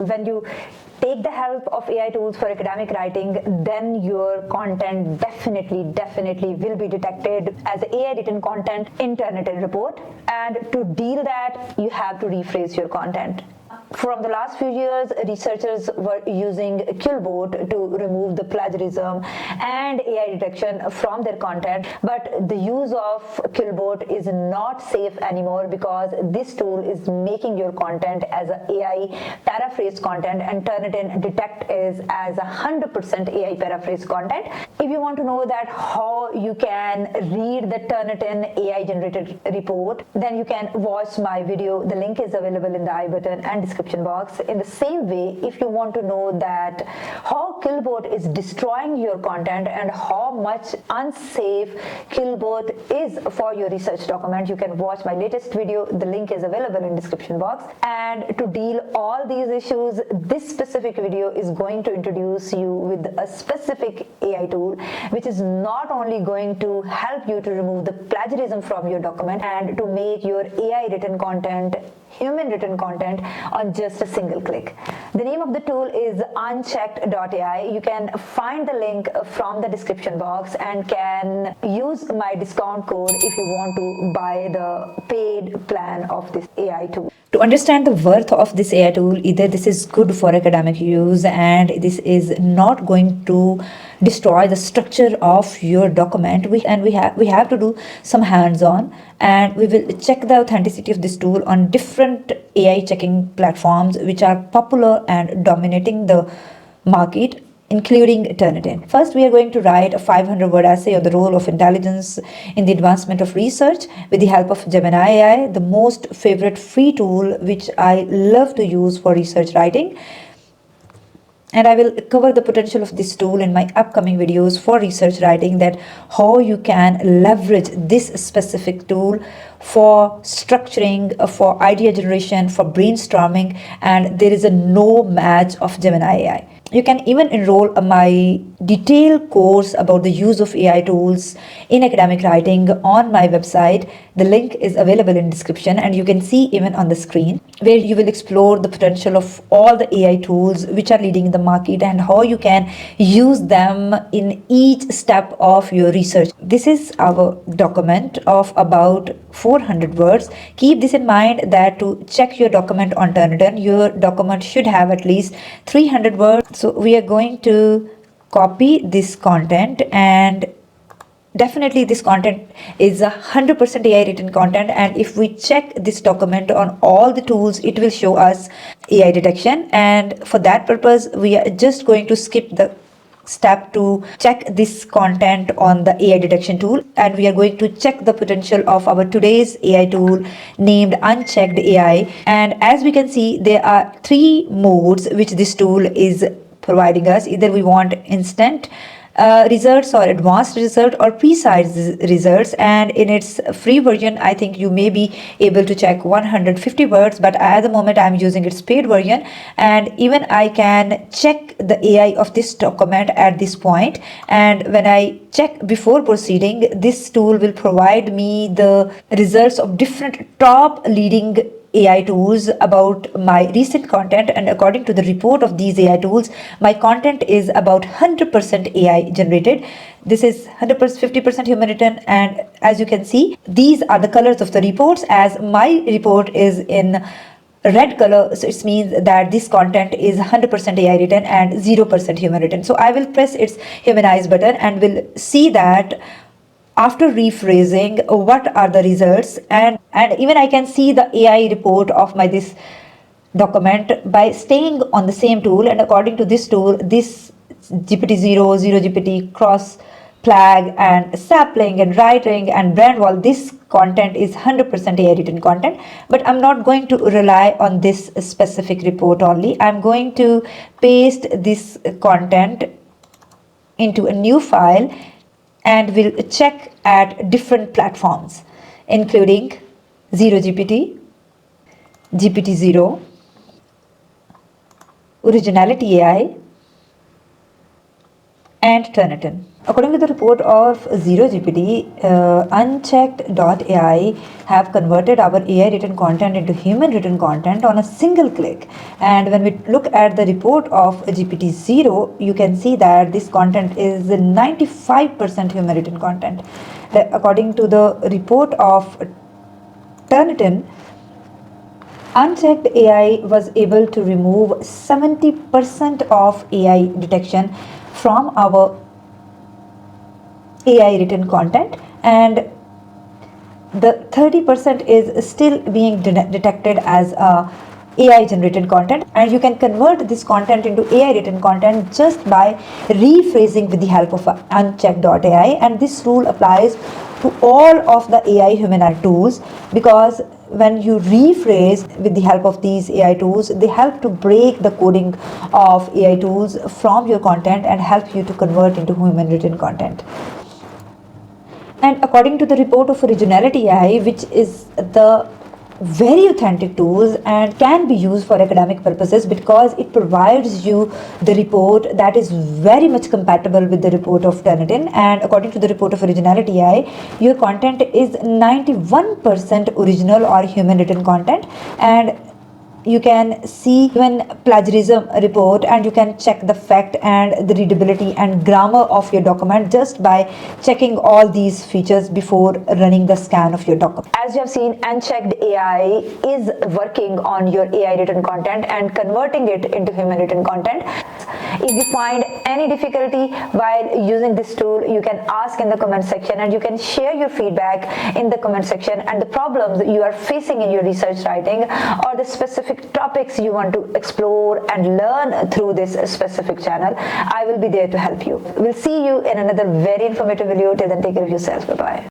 When you take the help of AI tools for academic writing, then your content definitely will be detected as AI written content in Turnitin report. And to deal that, you have to rephrase your content. From the last few years, researchers were using Killboard to remove the plagiarism and AI detection from their content, but the use of Killboard is not safe anymore because this tool is making your content as an AI paraphrased content, and Turnitin detect is as 100% AI paraphrased content. If you want to know that how you can read the Turnitin AI generated report, then you can watch my video. The link is available in the I button and description box. In the same way, if you want to know that how Killbot is destroying your content and how much unsafe Killbot is for your research document, you can watch my latest video. The link is available in description box. And to deal all these issues, this specific video is going to introduce you with a specific AI tool which is not only going to help you to remove the plagiarism from your document and to make your AI written content human written content on just a single click. The name of the tool is Unchecked.ai. You can find the link from the description box and can use my discount code if you want to buy the paid plan of this AI tool. To understand the worth of this AI tool, either this is good for academic use and this is not going to destroy the structure of your document, we have to do some hands-on, and we will check the authenticity of this tool on different AI checking platforms which are popular and dominating the market, including Turnitin. First, we are going to write a 500-word essay on the role of intelligence in the advancement of research with the help of Gemini AI, the most favorite free tool which I love to use for research writing. And I will cover the potential of this tool in my upcoming videos for research writing, that how you can leverage this specific tool for structuring, for idea generation, for brainstorming, and there is a no match of Gemini AI. You can even enroll my detailed course about the use of AI tools in academic writing on my website. The link is available in description, and you can see even on the screen, where you will explore the potential of all the AI tools which are leading in the market and how you can use them in each step of your research. This is our document of about 400 words. Keep this in mind that to check your document on Turnitin, your document should have at least 300 words. So we are going to copy this content, and definitely this content is 100% AI written content, and if we check this document on all the tools, it will show us AI detection. And for that purpose, we are just going to skip the step to check this content on the AI detection tool, and we are going to check the potential of our today's AI tool named Unchecked AI. And as we can see, there are 3 modes which this tool is providing us. Either we want instant results or advanced result or precise results, and in its free version I think you may be able to check 150 words, but at the moment I'm using its paid version, and even I can check the AI of this document at this point, and when I check before proceeding, this tool will provide me the results of different top leading AI tools about my recent content. And according to the report of these AI tools, my content is about 100% AI generated. This is 100%, 50% human written, and as you can see, these are the colors of the reports. As my report is in red color, so it means that this content is 100% AI written and 0% human written. So I will press its humanize button and will see that after rephrasing what are the results, and even I can see the AI report of my this document by staying on the same tool. And according to this tool, this GPT-0, 0GPT, cross flag and sapling and writing and brand wall, this content is 100% AI written content. But I'm not going to rely on this specific report only. I'm going to paste this content into a new file and we'll check at different platforms, including 0GPT, GPT-0, Originality AI, and Turnitin. According to the report of Zero GPT, Unchecked.ai have converted our AI written content into human written content on a single click. And when we look at the report of GPT Zero, you can see that this content is 95% human written content. According to the report of Turnitin, Unchecked AI was able to remove 70% of AI detection from our AI written content, and the 30% is still being detected as AI generated content, and you can convert this content into AI written content just by rephrasing with the help of Unchecked.ai, and this rule applies to all of the AI Humanizer tools, because when you rephrase with the help of these AI tools, they help to break the coding of AI tools from your content and help you to convert into human written content. And according to the report of Originality.ai, which is the very authentic tools and can be used for academic purposes, because it provides you the report that is very much compatible with the report of Turnitin. And according to the report of Originality.ai, your content is 91% original or human written content, and you can see even plagiarism report, and you can check the fact and the readability and grammar of your document just by checking all these features before running the scan of your document. As you have seen, Unchecked AI is working on your AI written content and converting it into human written content. If you find any difficulty while using this tool, you can ask in the comment section, and you can share your feedback in the comment section and the problems you are facing in your research writing, or the specific topics you want to explore and learn through this specific channel. I will be there to help you. We'll see you in another very informative video. Till then, take care of yourself. Bye-bye.